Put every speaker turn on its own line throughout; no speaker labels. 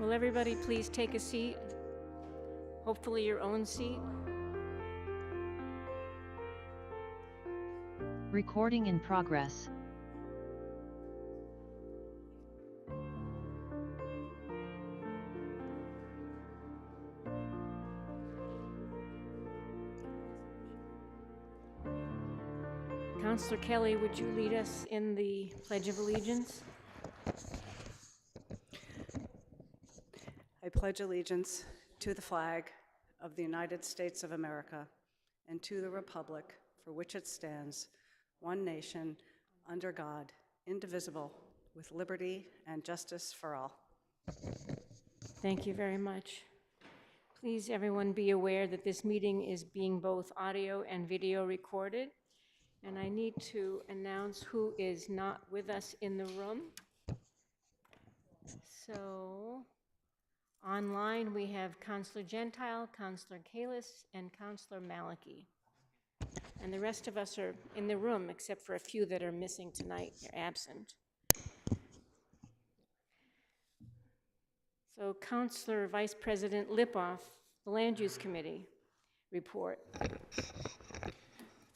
Will everybody please take a seat? Hopefully your own seat.
Recording in progress.
Counselor Kelly, would you lead us in the Pledge of Allegiance?
I pledge allegiance to the flag of the United States of America and to the republic for which it stands, one nation, under God, indivisible, with liberty and justice for all.
Thank you very much. Please, everyone, be aware that this meeting is being both audio and video recorded. And I need to announce who is not with us in the room. So, online we have Counselor Gentile, Counselor Kalis, and Counselor Maliki. And the rest of us are in the room, except for a few that are missing tonight, they're absent. So, Counselor Vice President Lipoff, the Land Use Committee report.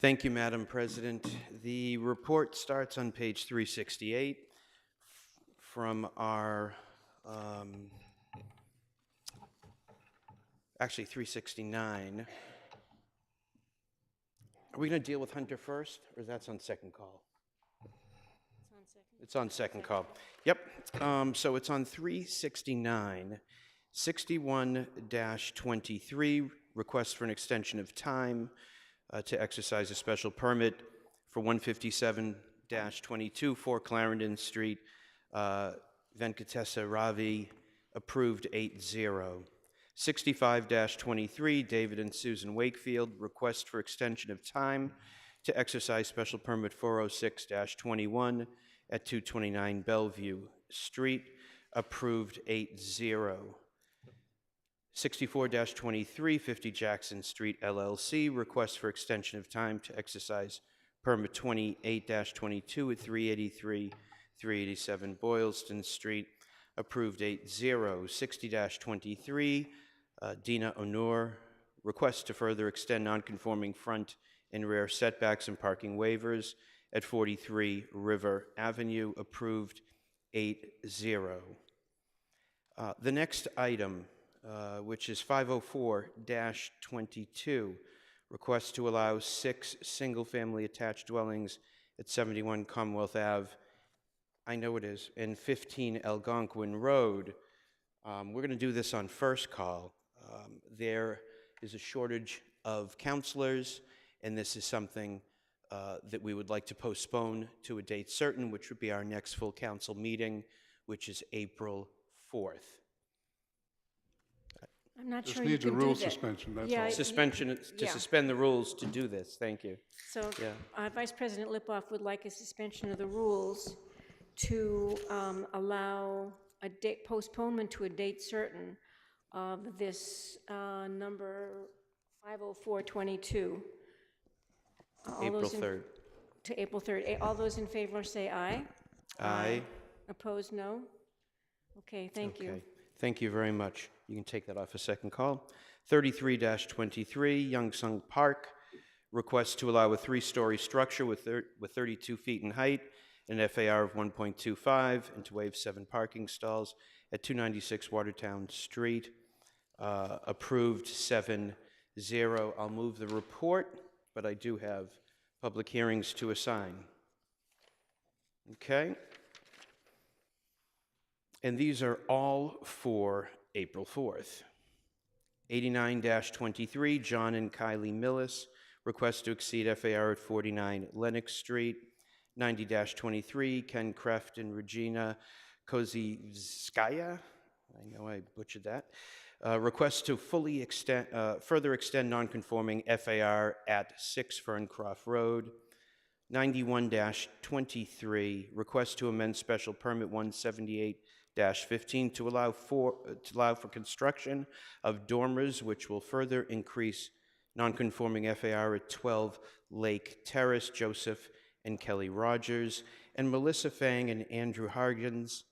Thank you, Madam President. The report starts on page 368 from our, actually 369. Are we going to deal with Hunter first, or that's on second call? It's on second call. Yep. So it's on 369, 61-23, request for an extension of time to exercise a special permit for 157-22, 4 Clarendon Street, Venkatesa Ravi, approved 8-0. 65-23, David and Susan Wakefield, request for extension of time to exercise special permit 406-21 at 229 Bellevue Street, approved 8-0. 64-23, 50 Jackson Street LLC, request for extension of time to exercise permit 28-22 at 383-387 Boylston Street, approved 8-0. 60-23, Dina Onur, request to further extend nonconforming front and rear setbacks and parking waivers at 43 River Avenue, approved 8-0. The next item, which is 504-22, request to allow 6 single-family attached dwellings at 71 Commonwealth Ave, I know it is, and 15 Algonquin Road. We're going to do this on first call. There is a shortage of counselors, and this is something that we would like to postpone to a date certain, which would be our next full council meeting, which is April 4th.
I'm not
This
sure you
needs a
can do
rule
that.
suspension, that's
Yeah,
all.
Suspension, to
yeah.
suspend the rules to do this. Thank you.
So
Yeah.
Vice President Lipoff would like a suspension of the rules to allow a date, postponement to a date certain of this number 50422.
April 3rd.
To April 3rd. All those in favor say aye.
Aye.
Opposed, no? Okay, thank you.
Okay. Thank you very much. You can take that off a second call. 33-23, Young Sung Park, request to allow a 3-story structure with 32 feet in height, an FAR of 1.25, and to waive 7 parking stalls at 296 Watertown Street, approved 7-0. I'll move the report, but I do have public hearings to assign. Okay? And these are all for April 4th. 89-23, John and Kylie Millis, request to exceed FAR at 49 Lenox Street. 90-23, Ken Kreft and Regina Kozivskaya, I know I butchered that, request to fully extend, further extend nonconforming FAR at 6 Ferncroft Road. 91-23, request to amend special permit 178-15 to allow for construction of dormers, which will further increase nonconforming FAR at 12 Lake Terrace. Joseph and Kelly Rogers, and Melissa Fang and Andrew Hargens,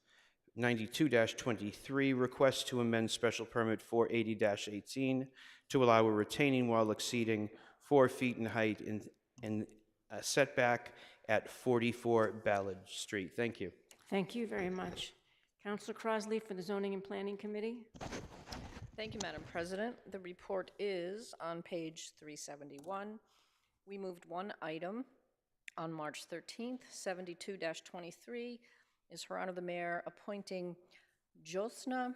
92-23, request to amend special permit 480-18 to allow a retaining wall exceeding 4 feet in height in a setback at 44 Ballard Street. Thank you.
Thank you very much. Counselor Crossley for the Zoning and Planning Committee.
Thank you, Madam President. The report is on page 371. We moved one item on March 13th. 72-23 is Her Honor the Mayor appointing Josna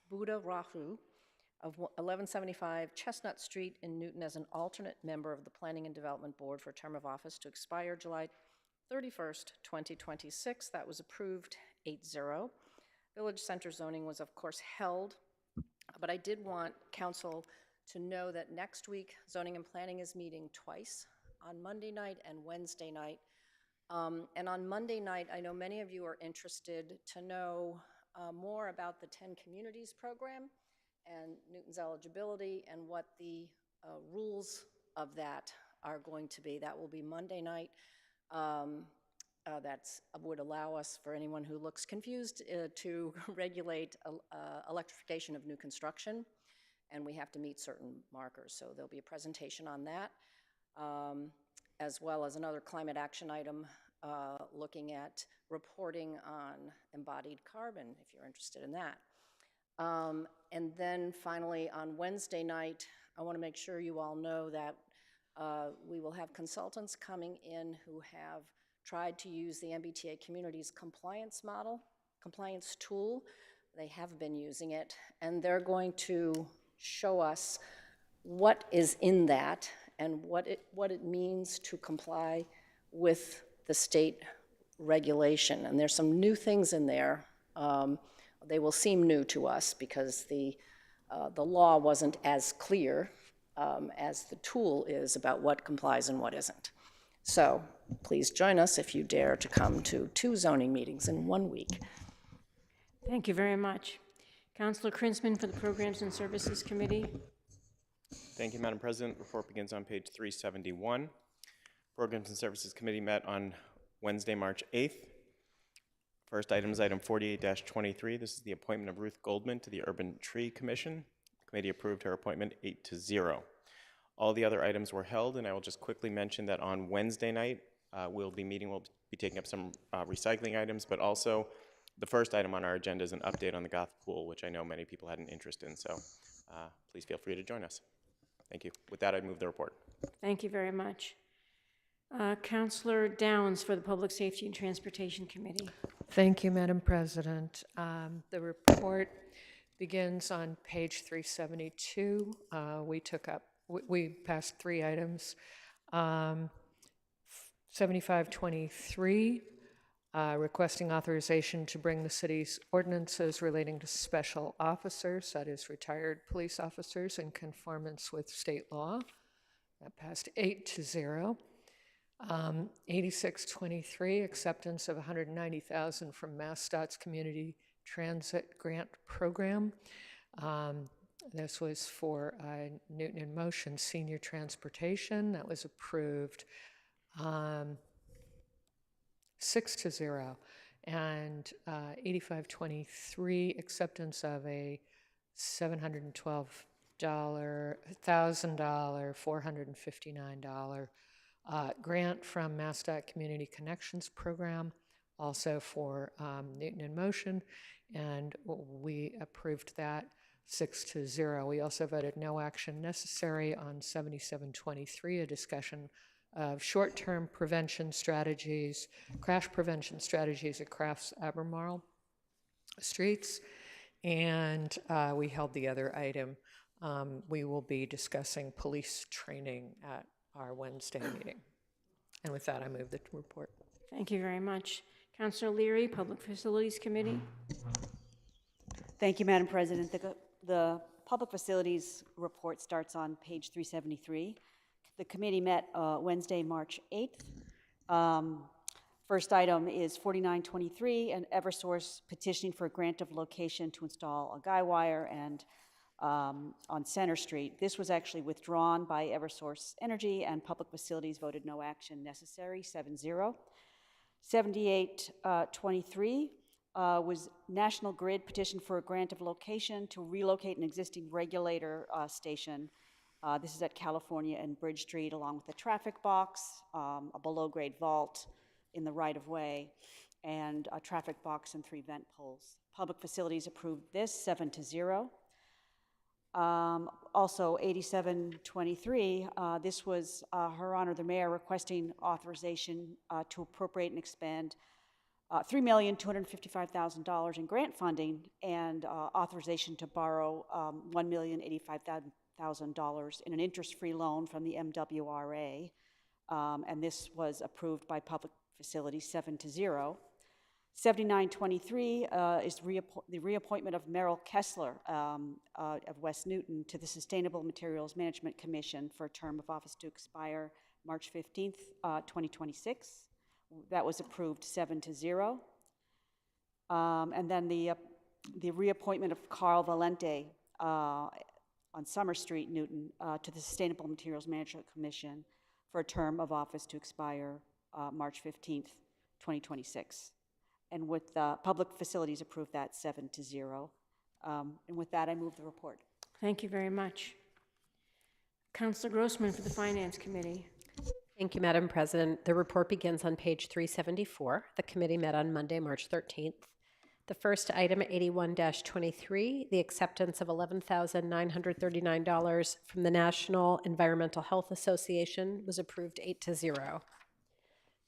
Buddha-Rahu of 1175 Chestnut Street in Newton as an alternate member of the Planning and Development Board for a term of office to expire July 31st, 2026. That was approved 8-0. Village Center zoning was, of course, held, but I did want council to know that next week, Zoning and Planning is meeting twice, on Monday night and Wednesday night. And on Monday night, I know many of you are interested to know more about the 10 Communities program and Newton's eligibility and what the rules of that are going to be. That will be Monday night. That would allow us, for anyone who looks confused, to regulate electrification of new construction, and we have to meet certain markers. So there'll be a presentation on that, as well as another climate action item looking at reporting on embodied carbon, if you're interested in that. And then finally, on Wednesday night, I want to make sure you all know that we will have consultants coming in who have tried to use the MBTA Communities compliance tool. They have been using it, and they're going to show us what is in that and what it means to comply with the state regulation. And there's some new things in there. They will seem new to us because the law wasn't as clear as the tool is about what complies and what isn't. So please join us if you dare to come to 2 zoning meetings in 1 week.
Thank you very much. Counselor Krinsman for the Programs and Services Committee.
Thank you, Madam President. Report begins on page 371. Programs and Services Committee met on Wednesday, March 8th. First item is item 48-23. This is the appointment of Ruth Goldman to the Urban Tree Commission. The committee approved her appointment 8-0. All the other items were held, and I will just quickly mention that on Wednesday night, we'll be taking up some recycling items, but also the first item on our agenda is an update on the Goth Pool, which I know many people had an interest in, so please feel free to join us. Thank you. With that, I move the report.
Thank you very much. Counselor Downs for the Public Safety and Transportation Committee.
Thank you, Madam President. The report begins on page 372. We passed 3 items. 7523, requesting authorization to bring the city's ordinances relating to special officers, that is retired police officers, in conformance with state law. That passed 8-0. 8623, acceptance of $190,000 from MassDOT's Community Transit Grant Program. This was for Newton in Motion Senior Transportation. That was approved 6-0. And 8523, acceptance of a $712,000, $459 grant from MassDOT Community Connections Program, also for Newton in Motion, and we approved that 6-0. We also voted no action necessary on 7723, a discussion of short-term prevention strategies, crash prevention strategies at Crafts Albemarle Streets, and we held the other item. We will be discussing police training at our Wednesday meeting. And with that, I move the report.
Thank you very much. Councilor Leary, Public Facilities Committee.
Thank you, Madam President. The Public Facilities report starts on page 373. The committee met Wednesday, March 8th. First item is 4923, an Eversource petitioning for a grant of location to install a guy wire and on Center Street. This was actually withdrawn by Eversource Energy, and Public Facilities voted no action necessary, 7-0. 7823, was National Grid petition for a grant of location to relocate an existing regulator station. This is at California and Bridge Street, along with a traffic box, a below-grade vault in the right-of-way, and a traffic box and 3 vent poles. Public Facilities approved this 7-0. Also, 8723, this was Her Honor the Mayor requesting authorization to appropriate and expand $3,255,000 in grant funding and authorization to borrow $1,085,000 in an interest-free loan from the MWRA. And this was approved by Public Facilities 7-0. 7923 is the reappointment of Merrill Kessler of West Newton to the Sustainable Materials Management Commission for a term of office to expire March 15th, 2026. That was approved 7-0. And then the reappointment of Carl Valente on Summer Street, Newton, to the Sustainable Materials Management Commission for a term of office to expire March 15th, 2026. And with Public Facilities approved that 7-0. And with that, I move the report.
Thank you very much. Councilor Grossman for the Finance Committee.
Thank you, Madam President. The report begins on page 374. The committee met on Monday, March 13th. The first item, 81-23, the acceptance of $11,939 from the National Environmental Health Association, was approved 8-0.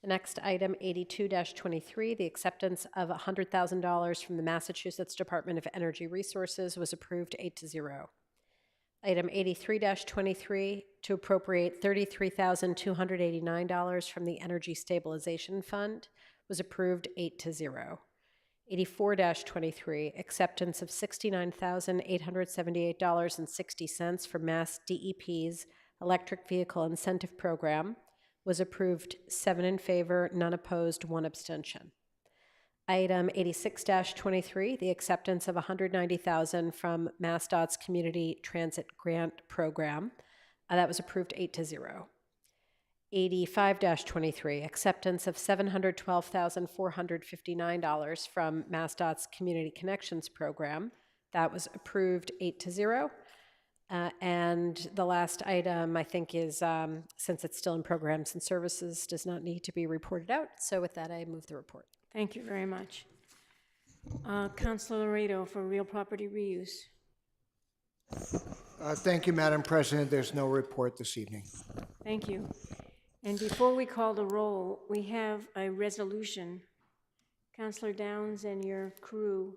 The next item, 82-23, the acceptance of $100,000 from the Massachusetts Department of Energy Resources, was approved 8-0. Item 83-23, to appropriate $33,289 from the Energy Stabilization Fund, was approved 8-0. 84-23, acceptance of $69,878.60 from Mass DEP's Electric Vehicle Incentive Program, was approved 7 in favor, none opposed, 1 abstention. Item 86-23, the acceptance of $190,000 from MassDOT's Community Transit Grant Program, that was approved 8-0. 85-23, acceptance of $712,459 from MassDOT's Community Connections Program, that was approved 8-0. And the last item, I think, is, since it's still in Programs and Services, does not need to be reported out. So with that, I move the report.
Thank you very much. Councilor Laredo for Real Property Reuse.
Thank you, Madam President. There's no report this evening.
Thank you. And before we call the roll, we have a resolution. Councilor Downs and your crew,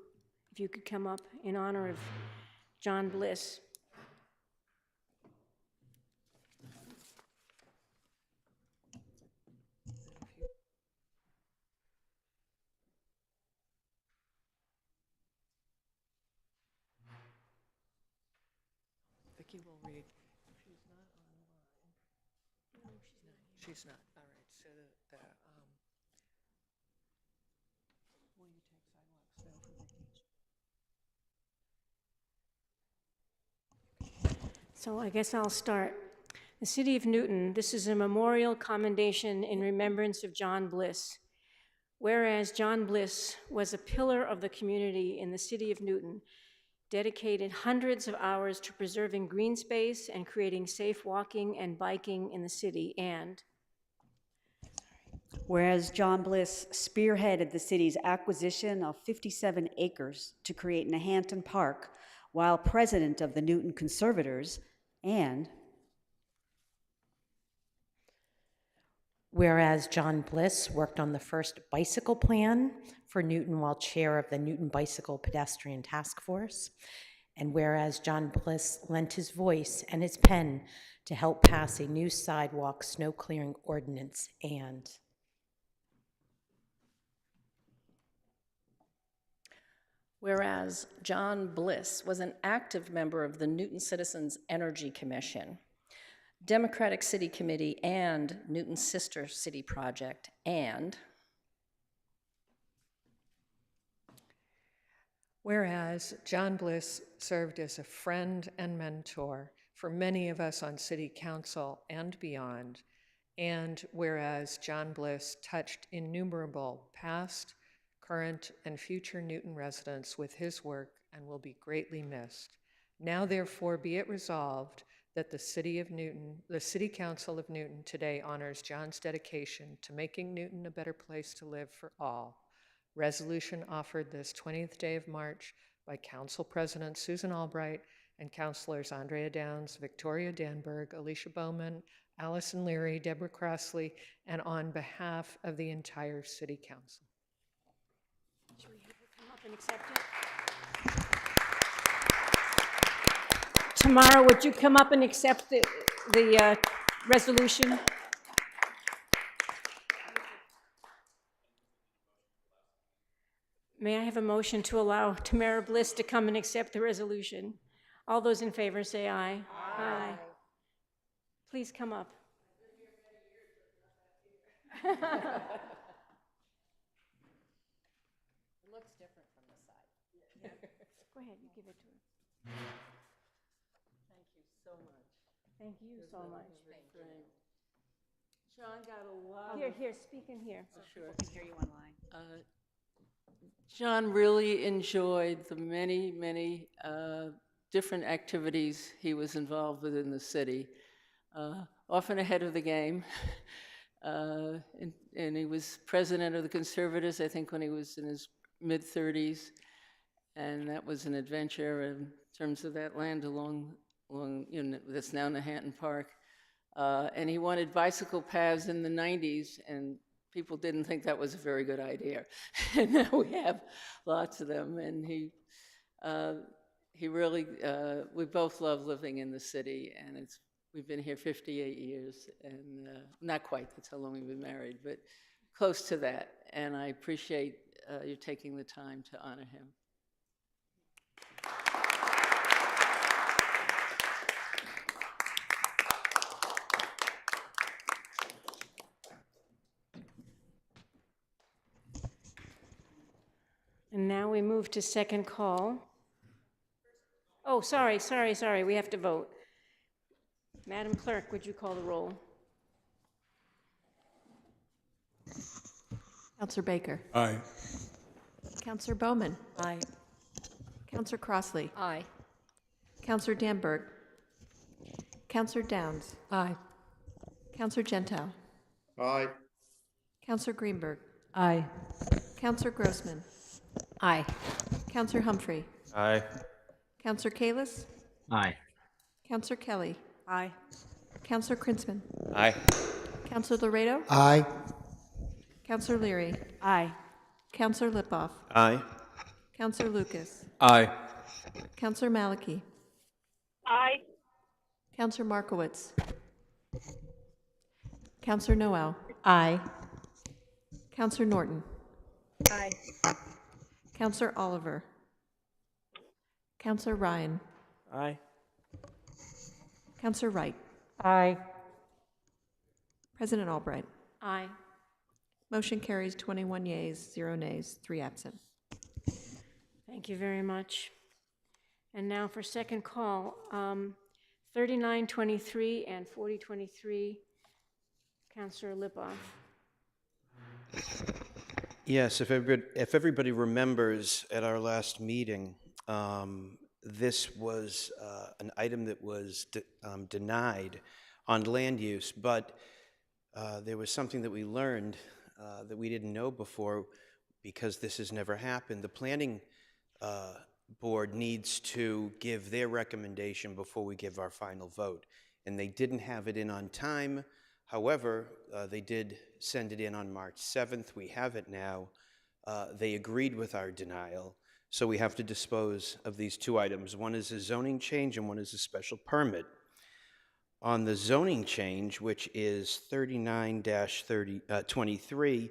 if you could come up in honor of John Bliss.
Vicki will read. She's not online. No, she's not. All right, so will you take sidewalks now for Vicki?
So I guess I'll start. The City of Newton, this is a memorial commendation in remembrance of John Bliss. Whereas John Bliss was a pillar of the community in the City of Newton, dedicated hundreds of hours to preserving green space and creating safe walking and biking in the city, and
Whereas John Bliss spearheaded the city's acquisition of 57 acres to create Nahanton Park while president of the Newton Conservators, and
whereas John Bliss worked on the first bicycle plan for Newton while chair of the Newton Bicycle Pedestrian Task Force, and whereas John Bliss lent his voice and his pen to help pass a new sidewalk snow clearing ordinance, and
Whereas John Bliss was an active member of the Newton Citizens Energy Commission, Democratic City Committee, and Newton's Sister City Project, and
whereas John Bliss served as a friend and mentor for many of us on City Council and beyond, and whereas John Bliss touched innumerable past, current and future Newton residents with his work and will be greatly missed. Now therefore be it resolved that the City Council of Newton today honors John's dedication to making Newton a better place to live for all. Resolution offered this 20th day of March by Council President Susan Albright and Councilors Andrea Downs, Victoria Danberg, Alicia Bowman, Allison Leary, Deborah Crossley, and on behalf of the entire City Council.
Should we have her come up and accept it? Tamara, would you come up and accept the resolution? May I have a motion to allow Tamara Bliss to come and accept the resolution? All those in favor say aye. Aye. Please come up.
It looks different from the side.
Go ahead, you give it to her.
Thank you so much.
Thank you so much.
Great. John got a lot
Here, speak in here.
sure.
Can hear you online.
John really enjoyed the many different activities he was involved with in the city, often ahead of the game. And he was president of the Conservatives, I think, when he was in his mid-30s. And that was an adventure in terms of that land along that's now Manhattan Park. And he wanted bicycle paths in the 90s, and people didn't think that was a very good idea. And now we have lots of them. And he really, we both love living in the city, and we've been here 58 years, and not quite, that's how long we've been married, but close to that. And I appreciate you taking the time to honor him.
And now we move to second call. Oh, sorry, we have to vote. Madam Clerk, would you call the roll?
Counselor Baker.
Aye.
Counselor Bowman.
Aye.
Counselor Crossley.
Aye.
Counselor Danberg. Counselor Downs.
Aye.
Counselor Gentile.
Aye.
Counselor Greenberg.
Aye.
Counselor Grossman.
Aye.
Counselor Humphrey.
Aye.
Counselor Kalis.
Aye.
Counselor Kelly.
Aye.
Counselor Krinsman.
Aye.
Counselor Laredo.
Aye.
Counselor Leary.
Aye.
Counselor Lipoff.
Aye.
Counselor Lucas.
Aye.
Counselor Maliki.
Aye.
Counselor Markowitz. Counselor Noel.
Aye.
Counselor Norton.
Aye.
Counselor Oliver. Counselor Ryan.
Aye.
Counselor Wright.
Aye.
President Albright.
Aye.
Motion carries 21 yeas, 0 nays, 3 absent.
Thank you very much. And now for second call, 3923 and 4023, Councillor Lipoff.
Yes, if everybody remembers at our last meeting, this was an item that was denied on land use, but there was something that we learned that we didn't know before because this has never happened. The planning board needs to give their recommendation before we give our final vote, and they didn't have it in on time. However, they did send it in on March 7th. We have it now. They agreed with our denial, so we have to dispose of these two items. One is a zoning change and one is a special permit. On the zoning change, which is 39-23,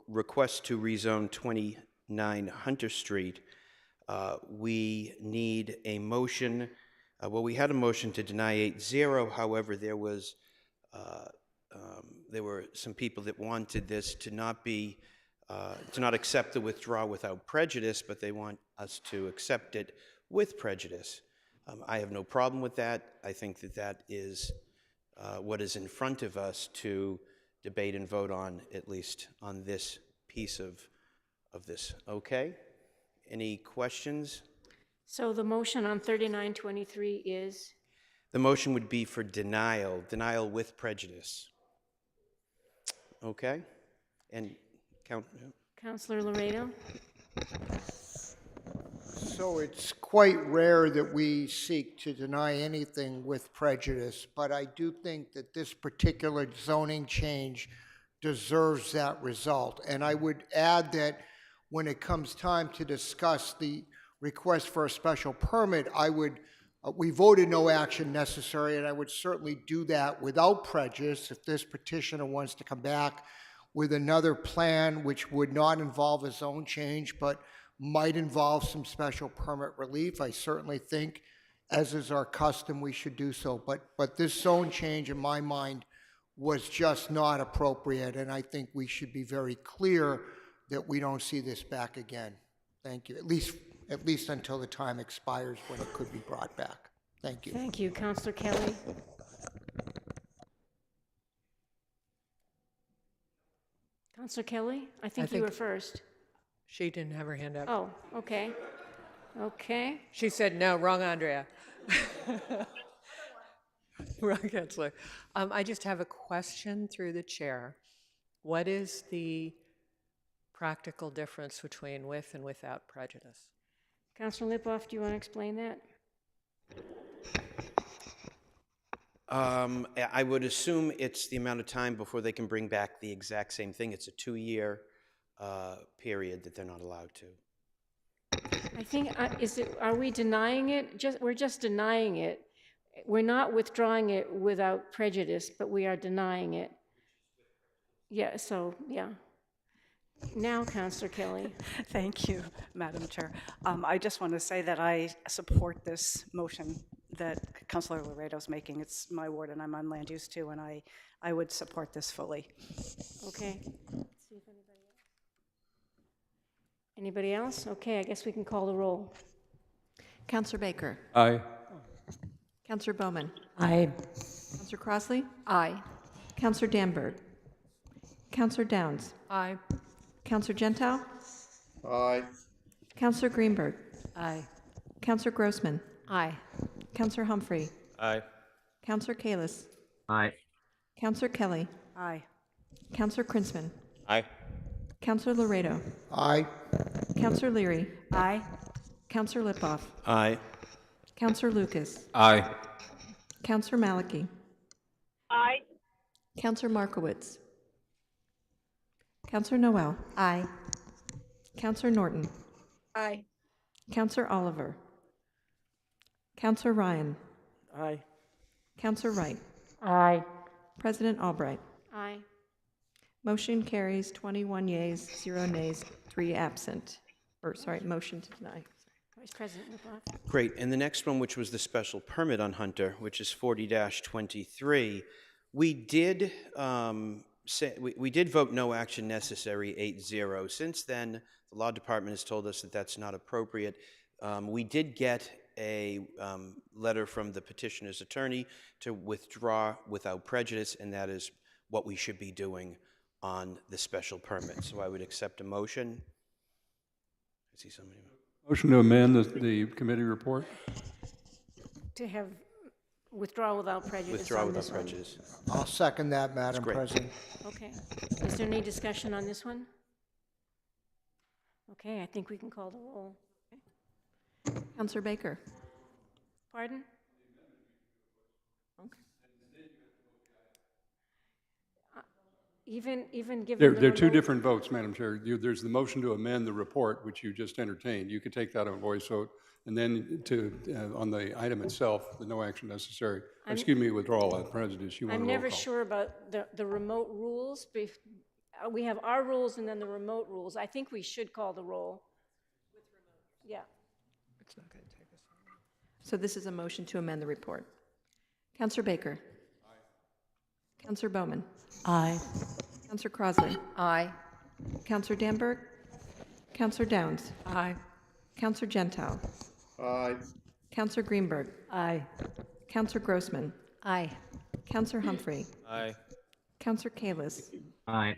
request to rezone 29 Hunter Street, we need a motion. Well, we had a motion to deny 8-0. However, there were some people that wanted this to not accept the withdrawal without prejudice, but they want us to accept it with prejudice. I have no problem with that. I think that is what is in front of us to debate and vote on, at least on this piece of of this. Okay? Any questions?
So the motion on 3923 is,
The motion would be for denial, denial with prejudice. Okay? And
Counselor Laredo?
So it's quite rare that we seek to deny anything with prejudice, but I do think that this particular zoning change deserves that result. And I would add that when it comes time to discuss the request for a special permit, we voted no action necessary, and I would certainly do that without prejudice if this petitioner wants to come back with another plan which would not involve a zone change, but might involve some special permit relief. I certainly think, as is our custom, we should do so. But this zone change, in my mind, was just not appropriate, and I think we should be very clear that we don't see this back again. Thank you. At least until the time expires when it could be brought back. Thank you.
Thank you. Counselor Kelly? Counselor Kelly? I think you were first.
She didn't have her hand up.
Oh, okay. Okay.
She said, no, wrong Andrea. Wrong counselor. I just have a question through the chair. What is the practical difference between with and without prejudice?
Counselor Lipoff, do you want to explain that?
I would assume it's the amount of time before they can bring back the exact same thing. It's a 2-year period that they're not allowed to.
I think, are we denying it? We're just denying it. We're not withdrawing it without prejudice, but we are denying it. Yeah, so, yeah. Now, Counselor Kelly.
Thank you, Madam Chair. I just want to say that I support this motion that Councilor Laredo's making. It's my ward, and I'm on land use too, and I would support this fully.
Okay. Let's see if anybody else? Okay, I guess we can call the roll.
Counselor Baker?
Aye.
Counselor Bowman?
Aye.
Counselor Crossley?
Aye.
Counselor Danberg? Counselor Downs?
Aye.
Counselor Gentile?
Aye.
Counselor Greenberg?
Aye.
Counselor Grossman?
Aye.
Counselor Humphrey?
Aye.
Counselor Kalis?
Aye.
Counselor Kelly?
Aye.
Counselor Krinsman?
Aye.
Counselor Laredo?
Aye.
Counselor Leary?
Aye.
Counselor Lipoff?
Aye.
Counselor Lucas?
Aye.
Counselor Maliki?
Aye.
Counselor Markowitz? Counselor Noel?
Aye.
Counselor Norton?
Aye.
Counselor Oliver? Counselor Ryan?
Aye.
Counselor Wright?
Aye.
President Albright?
Aye.
Motion carries 21 yeas, 0 nays, 3 absent. Motion to deny.
Vice President Lipoff.
Great. And the next one, which was the special permit on Hunter, which is 40-23, we did we did vote no action necessary 8-0. Since then, the law department has told us that that's not appropriate. We did get a letter from the petitioner's attorney to withdraw without prejudice, and that is what we should be doing on the special permit. So I would accept a motion. I see somebody.
Motion to amend the committee report?
To have withdraw without prejudice.
Withdraw
on
without
this one.
prejudice.
I'll second that, Madam
great.
President.
Okay. Is there any discussion on this one? Okay, I think we can call the roll.
Counselor Baker?
Pardon? Even given
There
the
are two
remote-
different votes, Madam Chair. There's the motion to amend the report, which you just entertained. You could take that on a voice vote. And then on the item itself, the no action necessary, withdrawal without prejudice, you want a
I'm
roll
never
call.
sure about the remote rules. We have our rules and then the remote rules. I think we should call the roll. With remote. Yeah.
It's not going to take us long.
So this is a motion to amend the report. Counselor Baker? Aye. Counselor Bowman?
Aye.
Counselor Crossley?
Aye.
Counselor Danberg? Counselor Downs?
Aye.
Counselor Gentile?
Aye.
Counselor Greenberg?
Aye.
Counselor Grossman?
Aye.
Counselor Humphrey?
Aye.
Counselor Kalis?
Aye.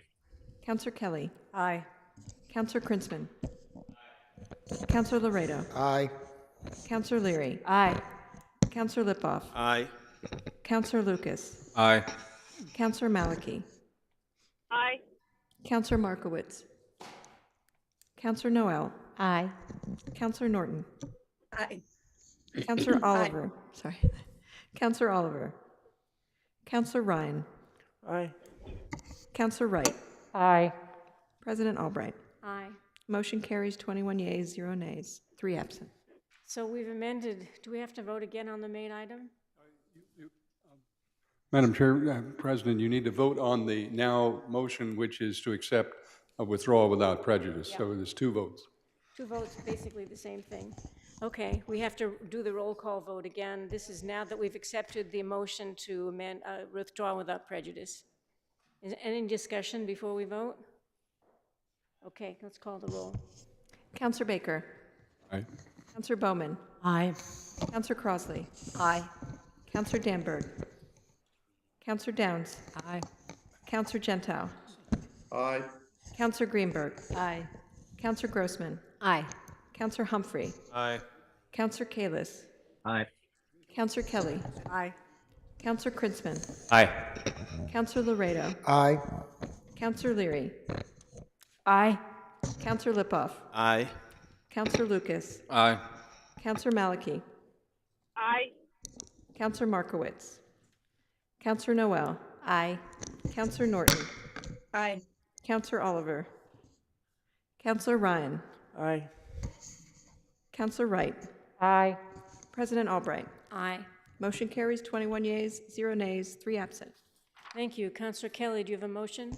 Counselor Kelly?
Aye.
Counselor Krinsman. Counselor Laredo.
Aye.
Counselor Leary.
Aye.
Counselor Lipoff.
Aye.
Counselor Lucas.
Aye.
Counselor Maliki.
Aye.
Counselor Markowitz. Counselor Noel.
Aye.
Counselor Norton.
Aye.
Counselor Oliver. Sorry. Counselor Oliver. Counselor Ryan.
Aye.
Counselor Wright.
Aye.
President Albright.
Aye.
Motion carries 21 yeas, 0 nays, 3 absent.
So we've amended, do we have to vote again on the main item?
Madam Chair, President, you need to vote on the now motion, which is to accept a withdrawal without prejudice. So there's 2 votes.
2 votes, basically the same thing. Okay, we have to do the roll call vote again. This is now that we've accepted the motion to amend, withdraw without prejudice. Is there any discussion before we vote? Okay, let's call the roll.
Counselor Baker.
Aye.
Counselor Bowman.
Aye.
Counselor Crossley.
Aye.
Counselor Danberg. Counselor Downs.
Aye.
Counselor Gentile.
Aye.
Counselor Greenberg.
Aye.
Counselor Grossman.
Aye.
Counselor Humphrey.
Aye.
Counselor Kalis.
Aye.
Counselor Kelly.
Aye.
Counselor Krinsman.
Aye.
Counselor Laredo.
Aye.
Counselor Leary.
Aye.
Counselor Lipoff.
Aye.
Counselor Lucas.
Aye.
Counselor Maliki.
Aye.
Counselor Markowitz. Counselor Noel.
Aye.
Counselor Norton.
Aye.
Counselor Oliver. Counselor Ryan.
Aye.
Counselor Wright.
Aye.
President Albright.
Aye.
Motion carries 21 yeas, 0 nays, 3 absent.
Thank you. Counselor Kelly, do you have a motion?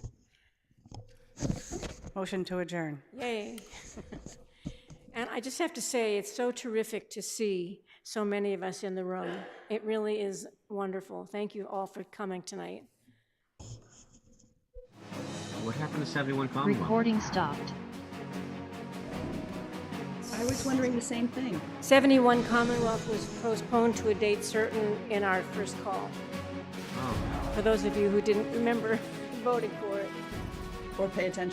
Motion to adjourn.
Yay. And I just have to say, it's so terrific to see so many of us in the room. It really is wonderful. Thank you all for coming tonight.
What happened to 71 Commonwealth?
Recording stopped.
I was wondering the same thing.
71 Commonwealth was postponed to a date certain in our first call.
Oh.
For those of you who didn't remember voting for it.
Or pay attention.